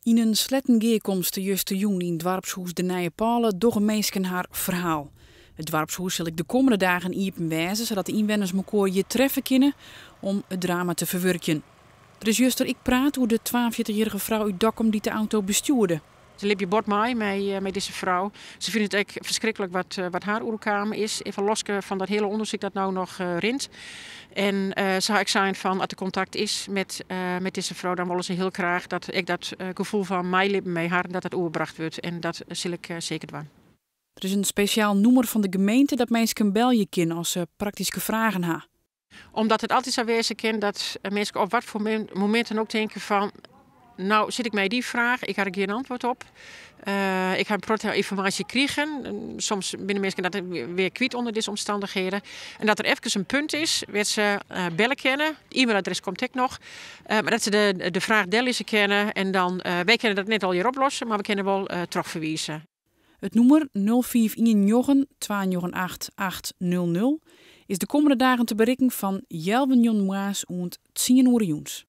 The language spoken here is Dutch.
In een slettengeerkomst de juiste juni in het dorpshuis De Nije Palen doggen meesken haar verhaal. Het dorpshuis zal ik de komende dagen iepen wijzen, zodat de inwoners elkaar je treffen kunnen om het drama te verwerken. Er is juster ik praat hoe de 42-jarige vrouw uit Dokkum die de auto bestuurde. Ze liep je bord met deze vrouw. Ze vindt het echt verschrikkelijk wat haar oerkamer is. Even los van dat hele onderzoek dat nou nog rint. En zou ik zijn van als er contact is met deze vrouw, dan willen ze heel graag dat ik dat gevoel van mij lippen mee haar dat overbracht wordt. En dat zal ik zeker doen. Er is een speciaal nummer van de gemeente dat mensen bellen kunnen als ze praktische vragen hebben. Omdat het altijd zo wezen kan dat mensen op wat voor momenten ook denken van, nou zit ik mij die vraag, ik had er geen antwoord op. Ik heb een informatie gekregen. Soms binnen mensen dat weer kwijt onder deze omstandigheden. En dat er even een punt is, waar ze bellen kennen. E-mailadres komt ook nog. Maar dat ze de vraag delen kennen. En dan, wij kunnen dat net al hier oplossen, maar we kunnen wel terugverwijzen. Het nummer 041 298 800 is de komende dagen te bereiken van 11 januari en 10 uur.